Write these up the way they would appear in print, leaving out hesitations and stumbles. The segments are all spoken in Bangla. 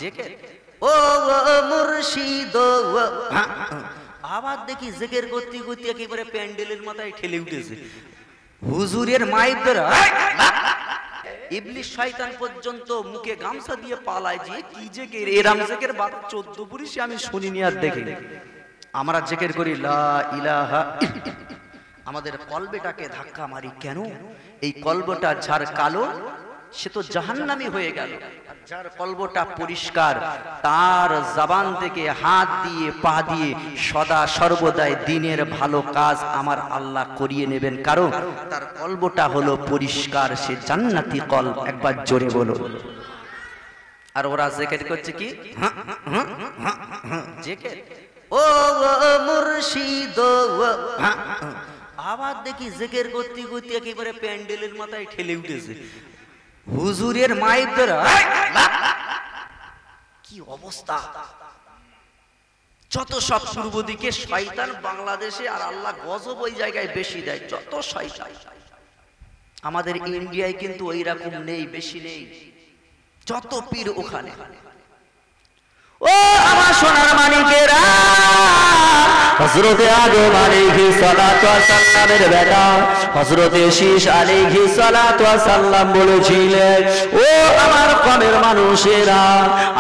জেকের ও মুর্শিদ আবার দেখি জেকের করতে করতে একেবারে প্যান্ডেলের মাথায় ঠেলে উঠেছে হুজুরের মাইক ধরে ইবলিশ শয়তান পর্যন্ত মুখে গামছা দিয়ে পালায় যে কি জেকের এরাম জেকের বাদ 14 পুরুষে আমি শুনিনি আর দেখিনি। আমরা জেকের করি লা ইলাহা আমাদের কলবেটাকে ধাক্কা মারি কেন? এই কলবটা যার কালো সে তো জাহান্নামী হয়ে গেল, যার কলবটা পরিষ্কার তার জবান থেকে হাত দিয়ে পা দিয়ে সদা সর্বদাই দিনের ভালো কাজ আমার আল্লাহ করিয়ে নেবেন, কারণ তার কলবটা হলো পরিষ্কার, সে জান্নাতি কলব। একবার জোরে বলো। আর ওরা জিকির করছে কি জিকির ও মুর্শিদ আবার দেখি জিকির করতে করতে একেবারে প্যান্ডেলের মাথায় ঠেলে উঠেছে হুজুরের মাইক ধরে কি অবস্থা। যত সব পূর্ব দিকে শয়তান বাংলাদেশে আর আল্লাহ গজব ওই জায়গায় বেশি দেয়, যত শয়তান। আমাদের ইন্ডিয়ায় কিন্তু ওই রকম নেই, বেশি নেই, যত পীর ওখানে। ও আমার সোনার মানিকেরা, হযরতে আদম আলাইহিস সালাতু ওয়াস সালামের বেটা হযরতে শীশ আলাইহিস সালাতু ওয়াস সালাম বলেছিলেন, ও আমার কওমের মানুষেরা,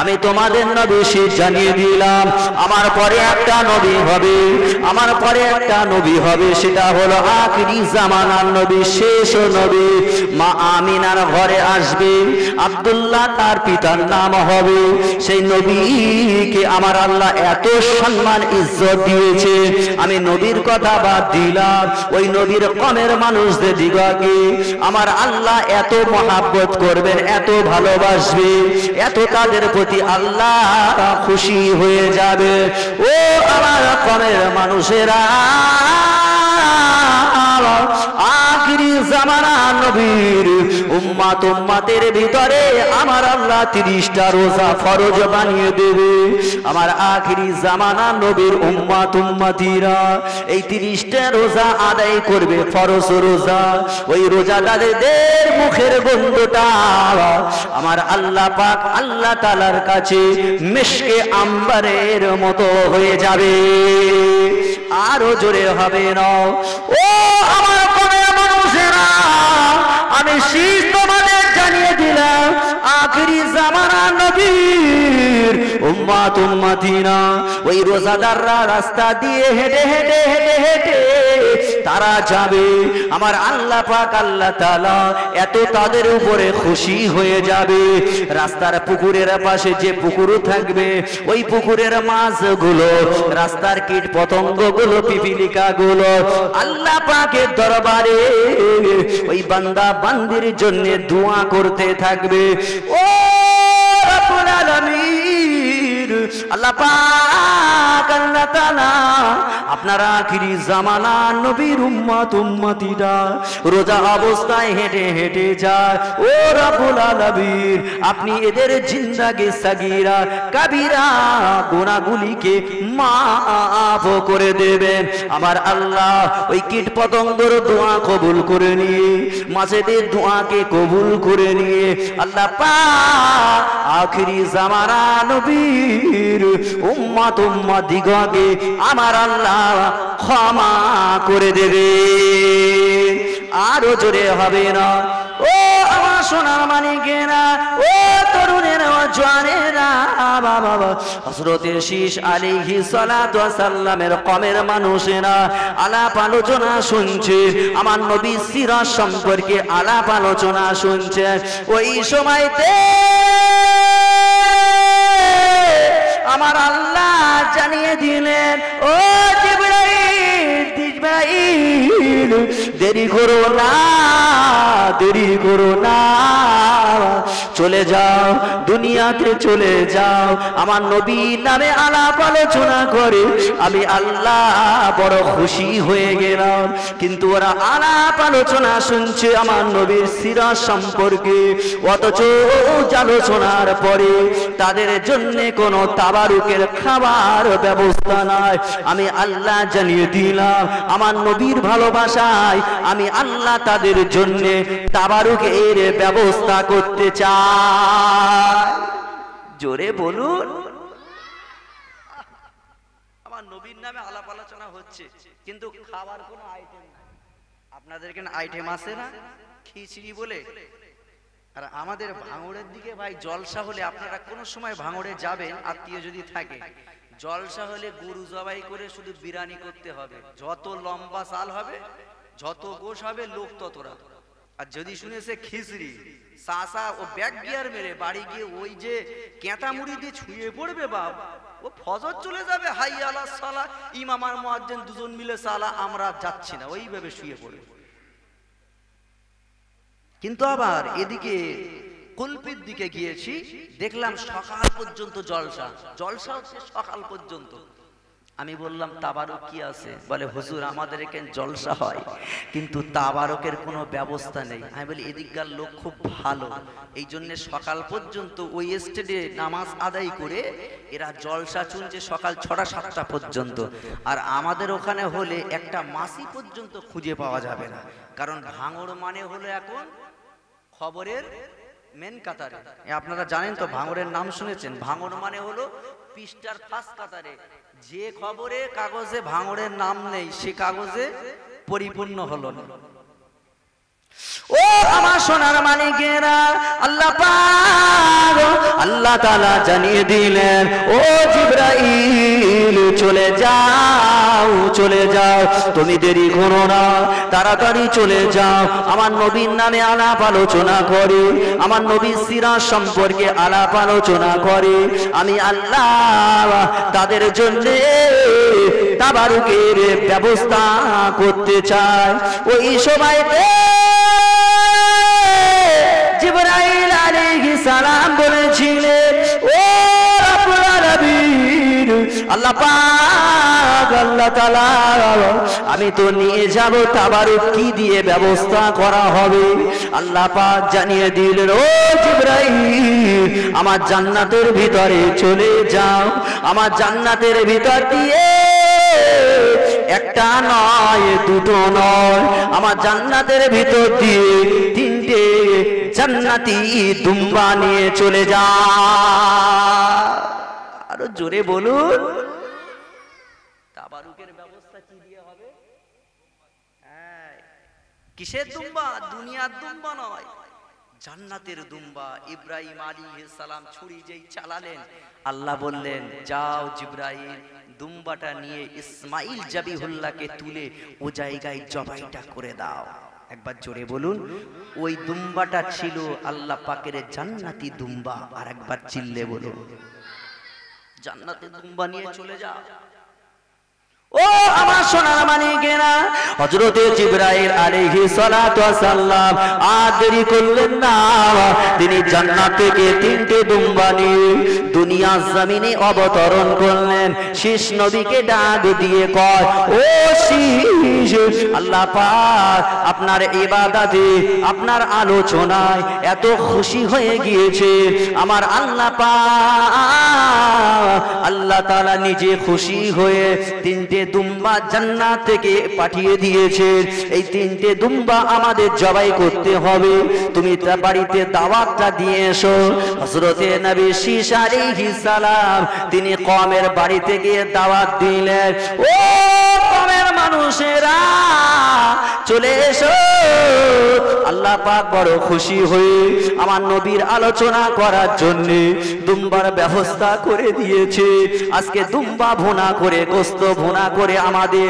আমি তোমাদের নবী শীশ জানিয়ে দিলাম, আমার পরে একটা নবী হবে, আমার পরে একটা নবী হবে, সেটা হলো আখিরি জামানার নবী, শেষ নবী। মা আমিনার ঘরে আসবে, আব্দুল্লাহ তার পিতার নাম হবে। সেই নবীকে আমার আল্লাহ এত সম্মান ইজ্জত দিয়েছে, আমি নবীর কথা বাদ দিলাম, ওই নবীর কওমের মানুষদের দিগকে আমার আল্লাহ এত মহাব্বত করবেন, এত ভালোবাসবে, এত তাদের প্রতি আল্লাহ খুশি হয়ে যাবে। ও আমার কওমের মানুষেরা, আখিরি জামানা নবীর উম্মত উম্মতের ভিতরে আমার আল্লাহ 30টা রোজা ফরজ বানিয়ে দেবে। আমার আখিরি জামানা নবীর উম্মত উম্মতিরা এই 30টা রোজা আদায় করবে, ফরজ রোজা। ওই রোজাদারদের মুখের গন্ধটা আমার আল্লাহ পাক আল্লাহ তাআলার কাছে মিশকে আম্বারের মতো হয়ে যাবে। আরো জোরে হবে না। ও আমার কওমের মানুষেরা, আমি শীষ তোমাদের জানিয়ে দিলাম, আখিরি জামানা নবীর উম্মত উম্মতিনা ওই রোজাদাররা রাস্তা দিয়ে হেঁটে হেঁটে হেঁটে হেঁটে তারা যাবে, আমার আল্লাহ পাক আল্লাহ তাআলা এত তাদের উপরে খুশি হয়ে যাবে। রাস্তার পুকুরের পাশে যে পুকুর থাকবে, ওই পুকুরের মাছগুলো, রাস্তার কীট পতঙ্গগুলো, পিপিলিকাগুলো আল্লাহ পাকের দরবারে ওই বান্দা বান্দির জন্য দোয়া করতে থাকবে। ও রব্বুল আলামিন, আল্লাহ পাক আল্লাহ তাআলা আপনার আখিরি জামানা নবীর উম্মত উম্মতিরা রোজা অবস্থায় হেঁটে হেঁটে যায়। ও রব্বুল আলামিন, আপনি এদের জিন্দাগি সাগীরা কাবীরা গুনাহগুলিকে মাফ করে দেবেন। আমার আল্লাহ ওই কীট পতঙ্গের দোয়া কবুল করে নিয়ে, মাছেদের দোয়াকে কবুল করে নিয়ে আল্লাহ পাক আখিরি জামানা নবীর উম্মত উম্মতিগণকে আমার আল্লাহ ক্ষমা করে দেবে। আরো জোরে হবে না। ও আমার সোনার মানিকেরা, ও তরুণেরা, ও জওয়ানেরা, বাবা হযরতে শীশ আলাইহিস সালাতু ওয়াস সালামের কওমের মানুষেরা আলাপ আলোচনা শুনছে, আমার নবীর সিরাত সম্পর্কে আলাপ আলোচনা শুনছে। ওই সময়তে আমার আল্লাহ জানিয়ে দিলেন, ও জিবরাইল, জিবরাইল, দেরি করো না, দেরি করো না, চলে যাও, দুনিয়াতে চলে যাও। আমার নবী নামে আলাপ আলোচনা করে আমি আল্লাহ বড় খুশি হয়ে গেলাম। কিন্তু ওরা আলাপ আলোচনা শুনছে আমার নবীর সিরাত সম্পর্কে, অথচ আলোচনার পরে তাদের জন্য কোনো তাবারুকের খাবার ব্যবস্থা নাই। আমি আল্লাহ জানিয়ে দিলাম, আমার নবীর ভালোবাসায় আমি আল্লাহ তাদের জন্য তাবারুকের ব্যবস্থা করতে চাই। জোরে জোরে বলুন। আমার নবীর নামে আলাপ আলোচনা হচ্ছে, কিন্তু খাবার কোনো আইটেম নাই। আপনাদের এখানে আইটেম আছে না খিচড়ি বলে? আর আমাদের ভাঙড়ের দিকে ভাই জলসা হলে, আপনারা কোন সময় ভাঙড়ে যাবেন আত্মীয় যদি থাকে, জলসা হলে গরু জবাই করে শুধু বিরিয়ানি করতে হবে। যত লম্বা চাল হবে, যত গোশ হবে, লোক ততরা। আর যদি শুনেছে খিচড়ি, সাসা ও ব্যাগ গিয়ার মেরে বাড়ি গিয়ে ওই যে কেঁতা মুড়ি দিয়ে ছুঁয়ে পড়বে বাপ, ও ফজর চলে যাবে, হাই আলা সালা, ইমাম আর মুয়াজ্জিন দুজন মিলে সালা, আমরা যাচ্ছি না, ওইভাবে শুয়ে পড়বে। কিন্তু আবার এদিকে কুলপির দিকে গিয়েছি, দেখলাম সকাল পর্যন্ত জলসা, জলসা হচ্ছে সকাল পর্যন্ত। আমি বললাম তাবারক কি আছে? বলে হুজুর আমাদের এখানে জলসা হয়, কিন্তু তাবারকের কোনো ব্যবস্থা নেই। আমি বলি এদিককার লোক খুব ভালো, এই জন্য সকাল পর্যন্ত ওই স্টেডে নামাজ আদায় করে এরা জলসা চলছে সকাল 6টা-7টা পর্যন্ত। আর আমাদের ওখানে হলে একটা মাসি পর্যন্ত খুঁজে পাওয়া যাবে না, কারণ ভাঙড় মানে হলো এখন খবরের মেন কাতারে। আপনারা জানেন তো, ভাঙড়ের নাম শুনেছেন? ভাঙড় মানে হলো পৃষ্ঠার ফার্স্ট কাতারে। যে খবরে কাগজে ভাঙড়ের নাম নেই, সে কাগজে পরিপূর্ণ হলো না। ও আমার সোনার মানিকেরা, আল্লাহ পাক আল্লাহ তাআলা জানিয়ে দিলেন, ও জিবরাইল চলে যাও, চলে যাও, তুমি দেরি করো না, তাড়াতাড়ি চলে যাও। আমার নবীর নামে আলাপ আলোচনা করে, আমার নবীর সিরাত সম্পর্কে আলাপ আলোচনা করে। আমি আল্লাহ তাদের জন্য তাবারুকের ব্যবস্থা করতে চাই। ওই সময়তে জিবরাইল আলাইহিস সালাম বলেছিলেন, ও রব্বুল আলামিন, আল্লাহ পাক আল্লাহ তাআলা আমি তো নিয়ে যাব, তাবারুক কি দিয়ে ব্যবস্থা করা হবে? আল্লাহ পাক জানিয়ে দিলেন, ও জিবরাইল আমার জান্নাতের ভিতরে চলে যাও, আমার জান্নাতের ভিতর দিয়ে একটা নয়, দুটো নয়, আমার জান্নাতের ভিতর দিয়ে 3টে জান্নাতি দুম্বা নিয়ে চলে যা। আরো জোরে বলুন। তাবারুকের ব্যবস্থা কি দিয়ে হবে? কিসের দুম্বা? দুনিয়ার দুম্বা নয়, জান্নাতের দুম্বা। ইব্রাহিম আলাইহিস সালাম ছুরি যেই চালালেন, আল্লাহ বললেন, যাও জিবরাইল দুম্বাটা নিয়ে ইসমাইল জাবিহুল্লাহকে তুলে ও জায়গায় জবাইটা করে দাও। একবার জোরে বলুন। ওই দুম্বাটা ছিল আল্লাহ পাকের জান্নাতি দুম্বা। আর একবার চিল্লে বলুন, জান্নাতি দুম্বা নিয়ে চলে যাও। ও আমার সোনার মানিকেরা, হযরতে জিবরাইল আলাইহিস সালাতু ওয়াস সালাম আর দেরি করলেন না, তিনি জান্নাত থেকে 3টে দুম্বা নিয়ে দুনিয়ার জমিনে অবতরণ করলেন। শেষ নবীকে ডাক দিয়ে কয়, ও শেষ, আল্লাহ পাক আপনার ইবাদতে, আপনার আলোচনায় এত খুশি হয়ে গিয়েছে, আমার আল্লাহ পাক আল্লাহ তাআলা নিজে খুশি হয়ে 3টে দুম্বা জান্নাত থেকে পাঠিয়ে দিয়েছে। এই 3টে দুম্বা আমাদের জবাই করতে হবে, তুমি তার বাড়িতে দাওয়াতটা দিয়ে এসো। হযরতে নবী শীশ আলাইহিস সালাম তিনি কওমের বাড়িতে গিয়ে দাওয়াত দিলেন, ও কওমের মানুষেরা চলে এসো। আল্লাহ পাক বড় খুশি হয়ে আমার নবীর আলোচনা করার জন্য দুম্বার ব্যবস্থা করে দিয়েছে। আজকে দুম্বা ভুনা করে, গোশত ভুনা করে আমাদের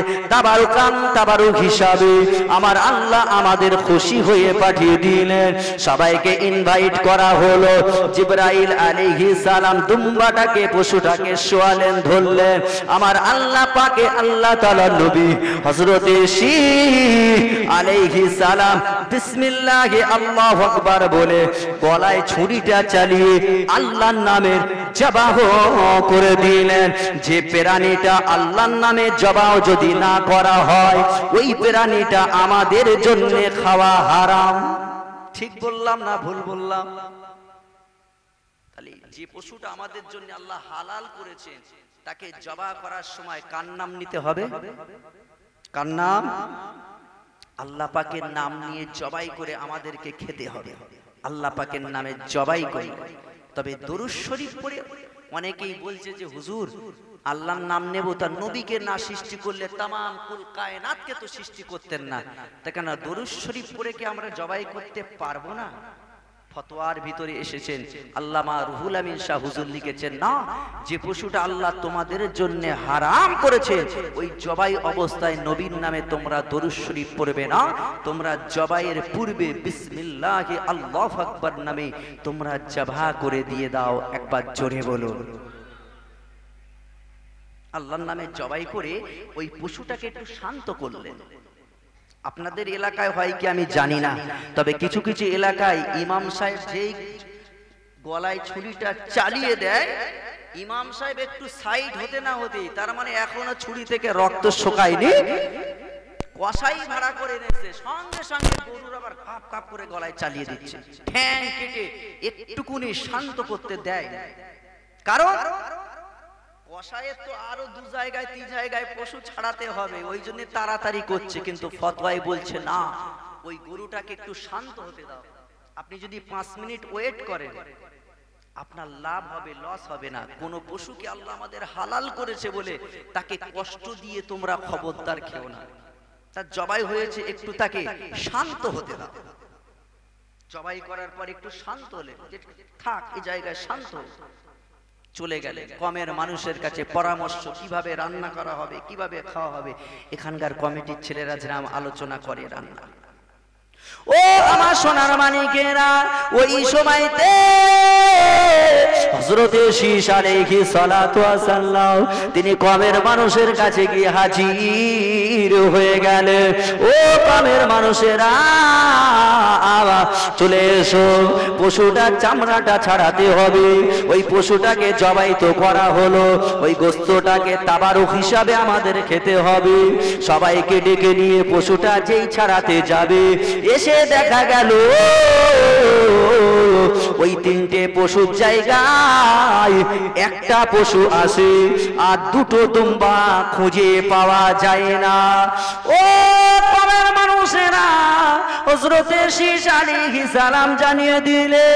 তাবারুক হিসাবে আমার আল্লাহ আমাদের খুশি হয়ে পাঠিয়ে দিলেন। সবাইকে ইনভাইট করা হলো। জিবরাইল আলাইহিস সালাম দুম্বাটাকে, পশুটাকে শোয়ালেন, ধরলেন। আমার আল্লাহ পাকে আল্লাহ তাআলার নবী হযরতে শীশ আলাইহিস সালাম বিসমিল্লাহি আল্লাহু আকবার বলে গলায় ছুরিটা চালিয়ে আল্লাহর নামের জবাহ করে দিলেন। যে প্রাণীটা আল্লাহর নামে জবাহ যদি না করা হয়, ওই প্রাণীটা আমাদের জন্য খাওয়া হারাম। ঠিক বললাম না ভুল বললাম? তাহলে যে পশুটা আমাদের জন্য আল্লাহ হালাল করেছেন, তাকে জবাহ করার সময় কার নাম নিতে হবে? কার নাম? আল্লাহ পাকের নাম নিয়ে জবাই করে আমাদেরকে খেতে হবে। আল্লাহ পাকের নামে জবাই করে তবে দরুদ শরীফ পড়ে অনেকেই বলছে যে হুজুর আল্লাহর নাম নেব, তার নবীকে না সৃষ্টি করলে তামাম কুল কায়নাতকে তো সৃষ্টি করতেন না, তা কেন দরুদ শরীফ পড়ে কি আমরা জবাই করতে পারবো না? ফতোয়ার ভিতরে এসেছেন আল্লামা রুহুল আমিন শাহ হুজুর লিখেছেন, না, যে পশুটা আল্লাহ তোমাদের জন্য হারাম করেছে ওই জবাই অবস্থায় নবীর নামে তোমরা দরুদ শরীফ পড়বে না, তোমরা জবাইয়ের পূর্বে বিসমিল্লাহ আল্লাহু আকবার নামে তোমরা জবাহ করে দিয়ে দাও। একবার জোরে বলুন। আল্লাহর নামে জবাই করে ওই পশুটাকে একটু শান্ত করলেন। আপনাদের এলাকায় হয় কি আমি জানি না, তবে কিছু কিছু এলাকায় ইমাম সাহেব যেই গলায় ছুরিটা চালিয়ে দেয়, ইমাম সাহেব একটু সাইড হতে না হতে, তার মানে এখনো ছুরি থেকে রক্ত শুকায়নি, কষাই ভাড়া করে এনেছে, সঙ্গে সঙ্গে গরুর আবার কাপ কাপ করে গলায় চালিয়ে দিচ্ছে, ঠ্যাং কেটে একটুকুনি শান্ত করতে দেয়। কারণ কষায়ের তো আরো 2 জায়গায় 3 জায়গায় পশু ছাড়াতে হবে, ওই জন্য তাড়াতাড়ি করছে। কিন্তু ফতোয়ায় বলছে না, ওই গরুটাকে একটু শান্ত হতে দাও। আপনি যদি 5 মিনিট ওয়েট করেন আপনার লাভ হবে, লস হবে না। কোন পশুকে আল্লাহ আমাদের হালাল করেছে বলে তাকে কষ্ট দিয়ে তোমরা খবরদার খেও না। তার জবাই হয়েছে, একটু তাকে শান্ত হতে দাও। জবাই করার পর একটু শান্ত হলে থাক, এই জায়গায় শান্ত চলে গেলে কমের মানুষের কাছে পরামর্শ কিভাবে রান্না করা হবে, কিভাবে খাওয়া হবে, এখানকার কমিটির ছেলেরা যেরকম আলোচনা করে রান্না। ও আমার সোনার মানিকেরা, ওই সময়তে হযরতে শীশ আলাইহিস সালাতু ওয়াস সালাম তিনি কমের মানুষের কাছে গিয়ে হাজির হয়ে গেলেন। ও কমের মানুষেরা চলে এসো, পশুটার চামড়াটা ছাড়াতে হবে। ওই পশুটাকে জবাই তো করা হলো, ওই গোশতটাকে তাবারুক হিসাবে আমাদের খেতে হবে। সবাইকে ডেকে নিয়ে পশুটা যেই ছাড়াতে যাবে, এসে দেখা গেল ওই 3টে পশুর জায়গায় একটা পশু আসে, আর 2টো দুম্বা খুঁজে পাওয়া যায় না। ও কমের মানুষেরা, হযরতে শীশ আলাইহিস সালাম জানিয়ে দিলে,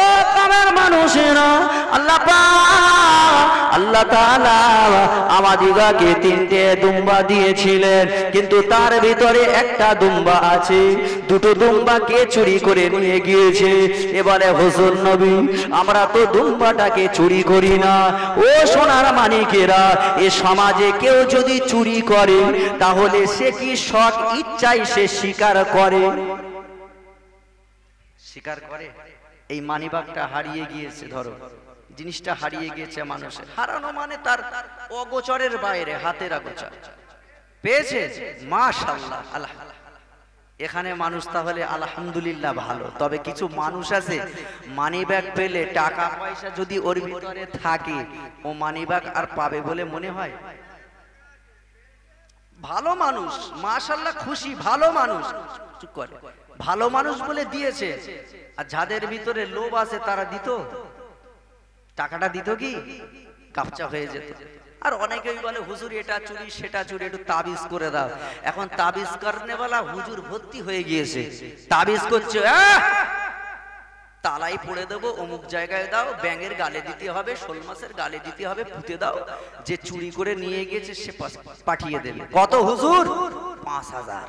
ও কমের মানুষেরা, আল্লাহ তাআলা আমাদিগকে 3টে দুম্বা দিয়েছিলেন, কিন্তু তার ভিতরে একটা দুম্বা আছে, 2টো দুম্বা কে চুরি করে নিয়ে গিয়েছে। এবারে হুজুর নবী, আমরা তো দুম্বাটাকে চুরি করি না। ও সোনার মানিকেরা, এ সমাজে কেউ যদি চুরি করে তাহলে সে কি শখ ইচ্ছায় সে স্বীকার করে? স্বীকার করে? এই মানিব্যাগটা হারিয়ে গিয়েছে, ধরো জিনিসটা হারিয়ে গিয়েছে, মানুষের হারানো মানে তার অগোচরের বাইরে, হাতের অগোচর পেয়েছে, মাশাআল্লাহ, আলহামদুলিল্লাহ। এখানে মানুষ তাহলে আলহামদুলিল্লাহ ভালো। তবে কিছু মানুষ আছে মানিব্যাগ পেলে, টাকা পয়সা যদি ওর ভিতরে থাকে, ও মানিব্যাগ আর পাবে বলে মনে হয়? ভালো মানুষ মাশাআল্লাহ, খুশি, ভালো মানুষ চুপ করে, ভালো মানুষ বলে দিয়েছে। আর যাদের ভিতরে লোভ আছে তারা দিত, টাকাটা দিত কি কাপচা হয়ে যেত। আর অনেকেই বলে হুজুর এটা চুরি সেটা চুরি, একটু তাবিজ করে দাও। এখন তাবিজ করনেওয়ালা হুজুর ভর্তি হয়ে গিয়েছে, তাবিজ করছে, তালাই পড়ে দেবো, অমুক জায়গায় দাও, ব্যাঙের গালে দিতে হবে, শোল মাছের গালে দিতে হবে, পুঁতে দাও, যে চুরি করে নিয়ে গিয়েছে সে পাঠিয়ে দেবে। কত হুজুর? 5000।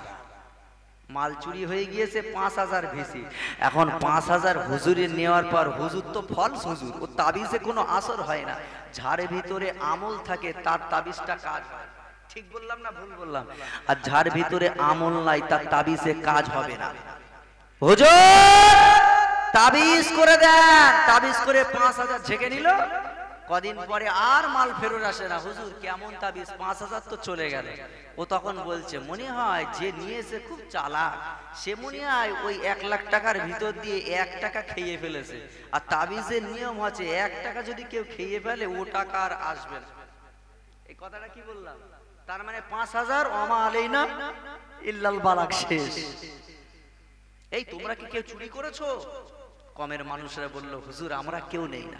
মাল চুরি হয়ে গিয়েছে 5000 ভেসি। এখন 5000 হুজুরের নেওয়ার পর, হুজুর তো ফলস হুজুর, ও তাবিজে কোনো আসর হয় না। যার ভিতরে আমল থাকে তার তাবিজটা কাজ হয়। ঠিক বললাম না ভুল বললাম? আর যার ভিতরে আমল নাই তার তাবিজে কাজ হবে না। হুজুর তাবিজ করে দেন, তাবিজ করে 5000 ঝেঁকে নিল, কদিন পরে আর মাল ফেরত আসে না। হুজুর কেমন তাবিজ? 5000 তো চলে গেল। ও তখন বলছে, মনে হয় যে নিয়েছে খুব চালাক, সে মনে হয় ওই 1 লাখ টাকার ভিতর দিয়ে 1 টাকা খেয়ে ফেলেছে। আর তাবিজের নিয়ম হচ্ছে 1 টাকা যদি কেউ খেয়ে ফেলে ও টাকা আর আসবে না। এই কথাটা কি বললাম? তার মানে 5000 ওমা আলাইনা ইল্লাল বালাগ, শেষ। এই তোমরা কি কেউ চুরি করেছো? কমের মানুষরা বলল, হুজুর আমরা কেউ নেই না।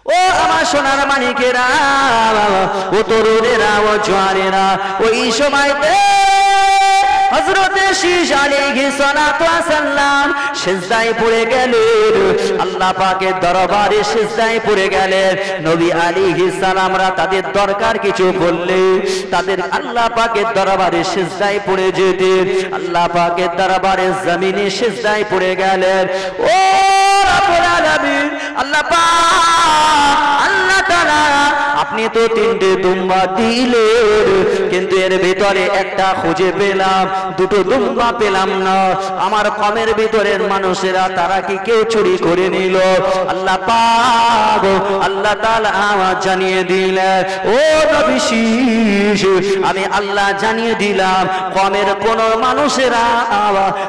ও আমার সোনার মানিকেরা, ও তরুণেরা, ও জোয়ানেরা, ওই সময়তে হযরত শীশ আলাইহিস সালাতু ওয়াস সালাম সিজদায় পড়ে গেলেন, আল্লাহ পাকের দরবারে সিজদায় পড়ে গেলেন। নবী আলাইহিস সালামরা তাদের দরকার কিছু বললে তাদের আল্লাহ পাকের দরবারে সিজদায় পড়ে যেতেন। আল্লাহ পাকের দরবারে জমিনে সিজদায় পড়ে গেলেন। ও রব্বুল আলামিন, আল্লাহ পাক, আল্লাহ তাআলা, আপনি তো তিনটে দুম্বা দিলেন, কিন্তু এর ভিতরে একটা খুঁজে পেলাম, দুটো দুম্বা পেলাম না। আমার কমের ভিতরের মানুষেরা তারা কি কেউ চুরি করে নিল? আল্লাহ পাক, আল্লাহ তাআলা আমার জানিয়ে দিলেন, ও নবী শীশ, আমি আল্লাহ জানিয়ে দিলাম কমের কোন মানুষেরা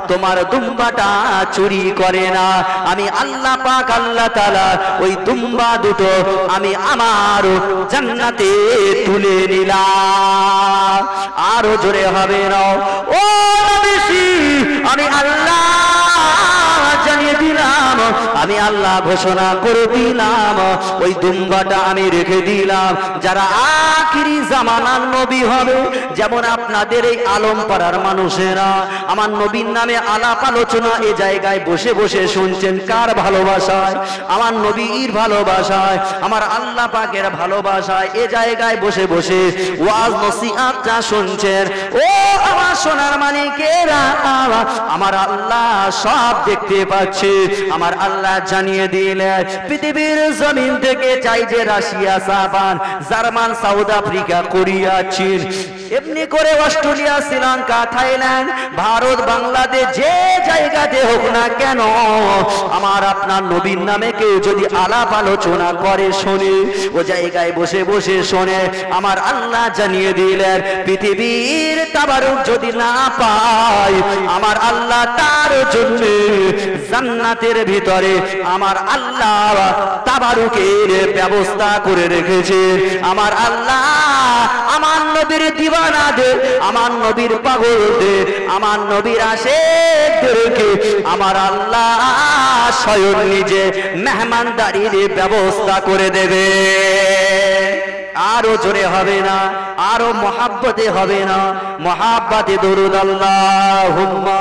তোমার দুম্বাটা চুরি করে না। আমি আল্লাহ পাক, আল্লাহ তাআলা ওই দুম্বা দুটো আমি আমার জান্নাতে তুলে নিলাম। আরো জোরে হবে না, ও নবী শীশ, আমি আল্লাহ জানিয়ে দিলাম, আমি আল্লাহ ঘোষণা করে দিলাম, ওই দুম্বাটা আমি রেখে দিলাম। যারা আখিরি জামানার নবী হবে, যেমন আপনাদের এই আলম পাড়ার মানুষেরা আমার নবীর নামে আলাপ আলোচনা এ জায়গায় বসে বসে শুনছেন। কার ভালোবাসায়? আমার নবীর ভালোবাসায়, আমার আল্লাহ পাকের ভালোবাসায় এ জায়গায় বসে বসে ওয়াজ নসিহতটা শুনছেন। ও আমার সোনার মানিকেরা, আমার আল্লাহ সব দেখতে পাচ্ছে। আমার আল্লাহ জানিয়ে দিলেন, পৃথিবীর জমিন থেকে চাই যে Russia, Japan, German, south Africa, Korea, চীন, এমনি করে অস্ট্রেলিয়া, শ্রীলঙ্কা, থাইল্যান্ড, ভারত, বাংলাদেশ, যে জায়গাতে হোক না কেন, আমার আপনার নবীর নামে কেউ যদি আলাপ আলোচনা করে শোনে, ও জায়গায় বসে বসে শোনে, আমার আল্লাহ জানিয়ে দিলেন, পৃথিবীর তাবারুক যদি না পায়, আমার আল্লাহ তার জন্য জান্নাতের ভিতরে আমার আল্লাহ তাবারুকের ব্যবস্থা করে রেখেছে। আমার আল্লাহ আমার নবীর দিওয়ানাদের, আমার নবীর পাগলদের, আমার নবীর আশিকদেরকে আমার আল্লাহ স্বয়ং নিজে মেহমানদারির ব্যবস্থা করে দেবে। আরো জোরে হবে না, আরো মহাব্বতে হবে না? মহাব্বতে দরুদ আল্লাহুম্মা